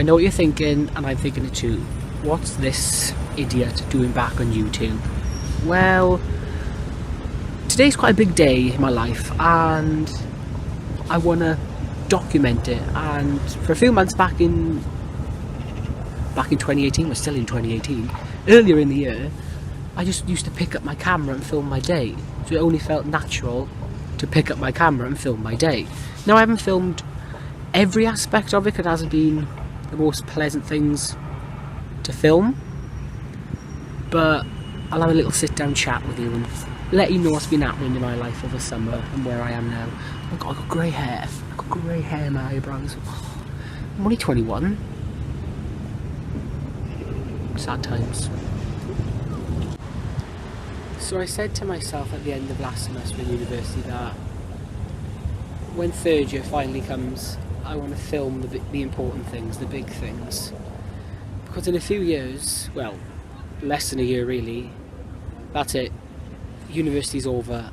I know what you're thinking, and I'm thinking it too. What's this idiot doing back on YouTube? Well, today's quite a big day in my life, and I want to document it. And for a few months back in 2018, we're still in 2018, earlier in the year, I just used to pick up my camera and film my day. So it only felt natural to pick up my camera and film my day. Now, I haven't filmed every aspect of it, because it hasn't been the most pleasant things to film, but I'll have a little sit down chat with you and let you know what's been happening in my life over summer and where I am now. I've got grey hair. I've got grey hair in my eyebrows. I'm only 21. Sad times. So I said to myself at the end of last semester in university that when third year finally comes, I want to film the important things, the big things. Because in a few years, well, less than a year really, that's it. University's over,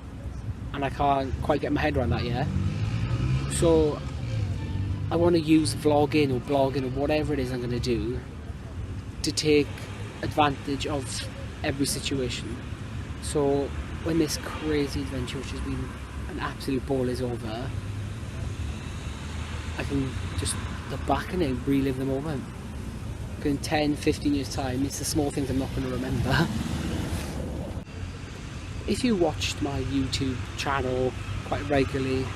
and I can't quite get my head around that yet. So I want to use vlogging or blogging or whatever it is I'm going to do to take advantage of every situation. So when this crazy adventure, which has been an absolute ball, is over, I can just look back and then relive the moment. In 10, 15 years time, it's the small things I'm not going to remember. If you watched my YouTube channel quite regularly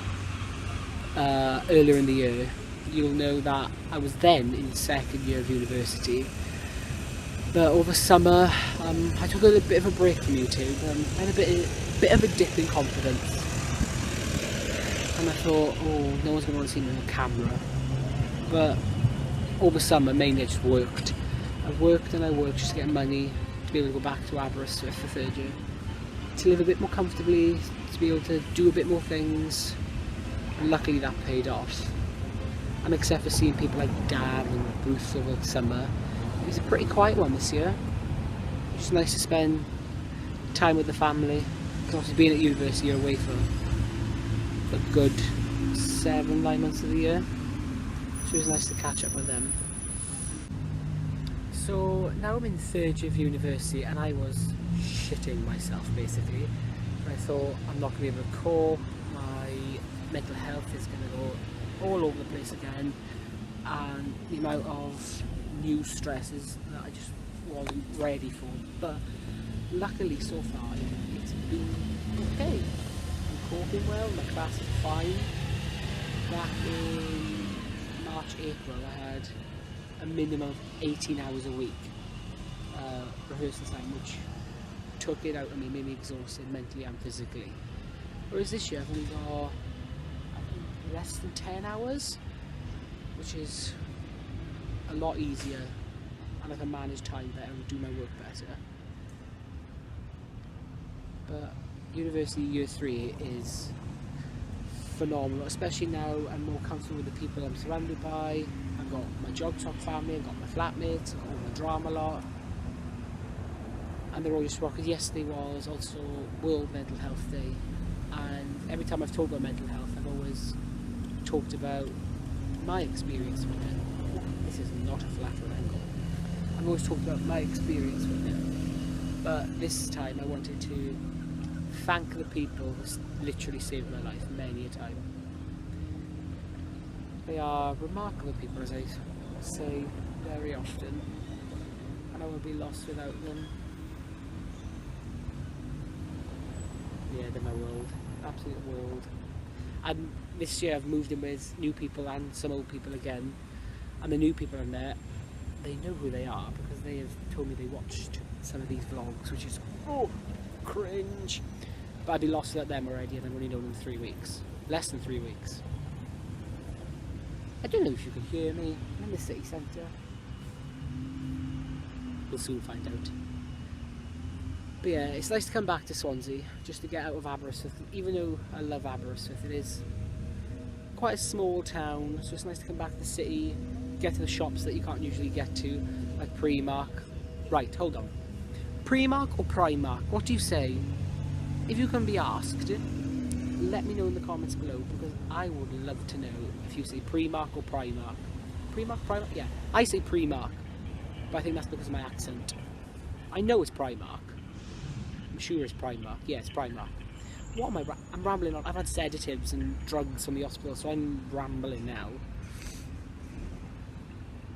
earlier in the year, you'll know that I was then in the second year of university. But over summer, I took a little bit of a break from YouTube. I had a bit of a dip in confidence. And I thought, oh, no one's going to want to see me on camera. But over summer, mainly I just worked. I worked just to get money to be able to go back to Aberystwyth for third year. To live a bit more comfortably, to be able to do a bit more things. And luckily that paid off. And except for seeing people like Dad and Bruce over the summer, it was a pretty quiet one this year. It's nice to spend time with the family. Because obviously being at university, you're away for a good 7-9 months of the year. So it was nice to catch up with them. So now I'm in third year of university, and I was shitting myself basically. I thought I'm not going to be able to cope, my mental health is going to go all over the place again, and the amount of new stresses that I just wasn't ready for. But luckily so far it's been okay. I'm coping well, my class is fine. Back in March, April, I had a minimum of 18 hours a week rehearsal time, which took it out of me, made me exhausted mentally and physically. Whereas this year I've only got less than 10 hours, which is a lot easier, and I can manage time better and do my work better. But university year 3 is phenomenal, especially now I'm more comfortable with the people I'm surrounded by. I've got my Jog Talk family, I've got my flatmates, I've got all my drama lot, and they're all just because yesterday was also World Mental Health Day, and every time I've talked about mental health I've always talked about my experience with it. This is not a flattering angle. I've always talked about my experience with it, but this time I wanted to thank the people who literally saved my life many a time. They are remarkable people, as I say very often, and I would be lost without them. Yeah, they're my world, absolute world. And this year I've moved in with new people and some old people again, and the new people I met, they know who they are because they have told me they watched some of these vlogs, which is cringe. But I'd be lost without them already, and I've only known them 3 weeks. Less than 3 weeks. I don't know if you can hear me. I'm in the city centre. We'll soon find out. But yeah, it's nice to come back to Swansea, just to get out of Aberystwyth. Even though I love Aberystwyth, it is quite a small town, so it's nice to come back to the city, get to the shops that you can't usually get to, like Primark. Right, hold on. Primark or Primark? What do you say? If you can be asked, let me know in the comments below, because I would love to know if you say Primark or Primark. Primark? Primark? Yeah. I say Primark, but I think that's because of my accent. I know it's Primark. I'm sure it's Primark. Yeah, it's Primark. What am I? I'm rambling on. I've had sedatives and drugs from the hospital, so I'm rambling now.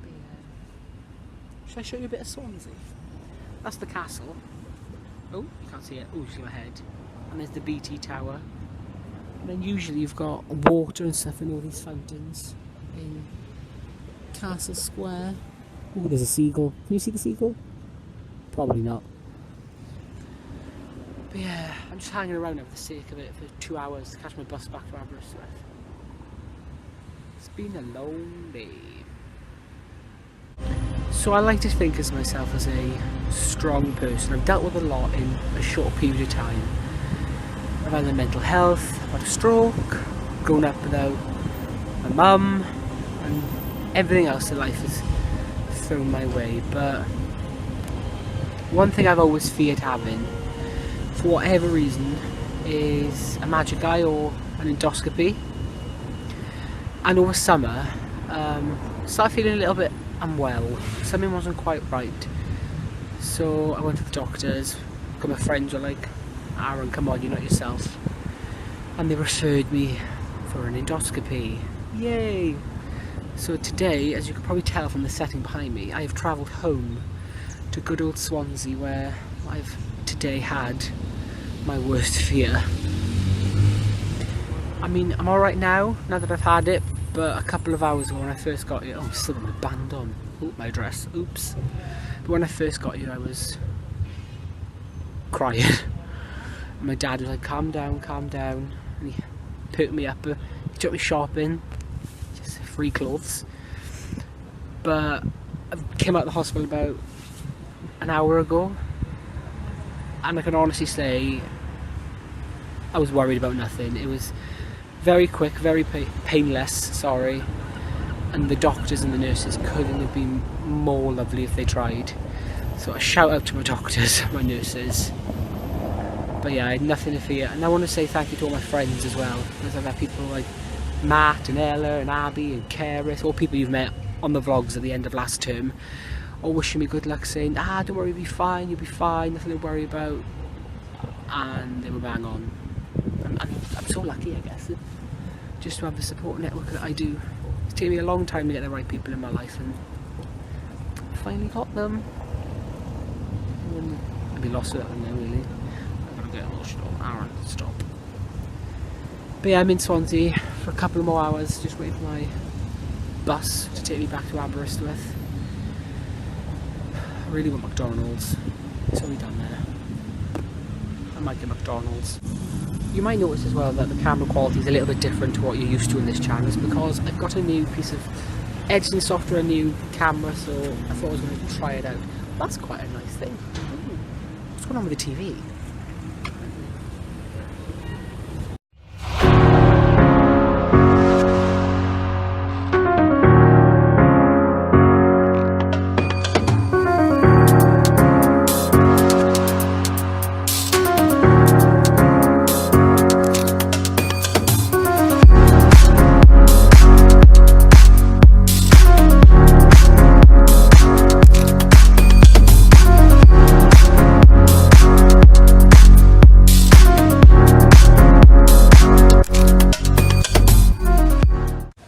But yeah. Should I show you a bit of Swansea? That's the castle. Oh, you can't see it. Oh, you see my head. And there's the BT Tower. And then usually you've got water and stuff in all these fountains in Castle Square. Oh, there's a seagull. Can you see the seagull? Probably not. But yeah, I'm just hanging around now for the sake of it for 2 hours to catch my bus back to Aberystwyth. It's been a long day. So I like to think of myself as a strong person. I've dealt with a lot in a short period of time. I've had mental health, I've had a stroke, grown up without my mum, and everything else in life has thrown my way. But one thing I've always feared having, for whatever reason, is a magic eye or an endoscopy. And over summer, I started feeling a little bit unwell. Something wasn't quite right. So I went to the doctors. My friends were like, Aaron, come on, you're not yourself. And they referred me for an endoscopy. Yay! So today, as you can probably tell from the setting behind me, I have travelled home to good old Swansea, where I've today had my worst fear. I mean, I'm alright now that I've had it, but a couple of hours ago when I first got here, oh, I'm still got my band on. Oh, my dress, oops. But when I first got here, I was crying. And my dad was like, calm down, and he picked me up, he took me shopping, just free clothes. But I came out of the hospital about an hour ago, and I can honestly say I was worried about nothing. It was very quick, very painless, sorry, and the doctors and the nurses couldn't have been more lovely if they tried. So a shout out to my doctors, my nurses. But yeah, I had nothing to fear, and I want to say thank you to all my friends as well, because I've had people like Matt and Ella and Abby and Keris, all people you've met on the vlogs at the end of last term, all wishing me good luck, saying, don't worry, you'll be fine, nothing to worry about. And they were bang on. I'm so lucky, I guess, just to have the support network that I do. It's taken me a long time to get the right people in my life, and I finally got them. I'd be lost without them now, really. I'm gonna get emotional. Aaron, stop. But yeah, I'm in Swansea for a couple more hours, just waiting for my bus to take me back to Aberystwyth. I really want McDonald's. It's only down there. I might get McDonald's. You might notice as well that the camera quality is a little bit different to what you're used to in this channel. It's because I've got a new piece of editing software, a new camera, so I thought I was going to try it out. That's quite a nice thing. Ooh. What's going on with the TV?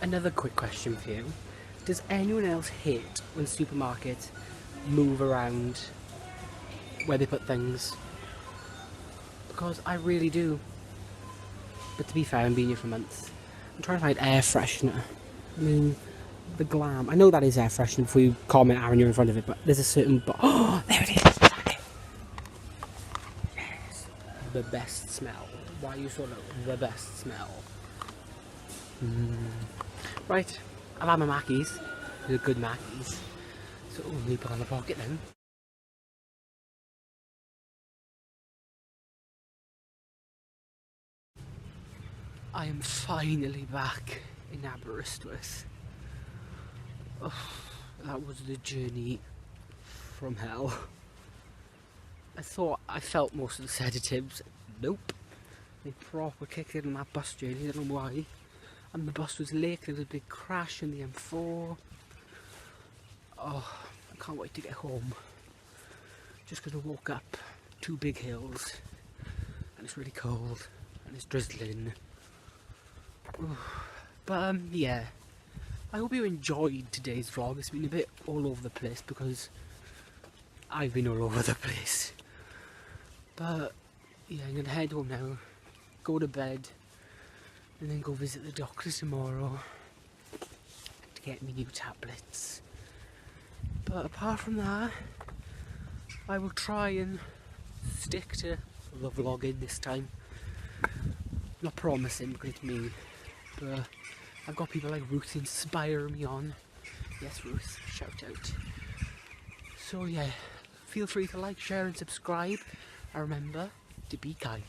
Another quick question for you. Does anyone else hate when supermarkets move around where they put things? Because I really do. But to be fair, I've been here for months. I'm trying to find air freshener. I mean, the glam. I know that is air freshener before you comment, Aaron, you're in front of it, but there's a certain... Oh, there it is! Yes. The best smell. Why are you so low? The best smell. Right, I've had my Mackies. They're good Mackies. So, let me put on the pocket then. I am finally back in Aberystwyth. Oh, that was the journey from hell. I thought I felt most of the sedatives. Nope. They proper kicked in on that bus journey, I don't know why. And the bus was late, there was a big crash in the M4. Oh, I can't wait to get home. Just because I woke up 2 big hills and it's really cold and it's drizzling. But yeah, I hope you enjoyed today's vlog. It's been a bit all over the place because I've been all over the place. But yeah, I'm gonna head home now, go to bed, and then go visit the doctor tomorrow to get me new tablets. But apart from that, I will try and stick to the vlogging this time. Not promising because it's me, but I've got people like Ruth inspire me on. Yes, Ruth, shout out. So yeah, feel free to like, share and subscribe. And remember to be kind.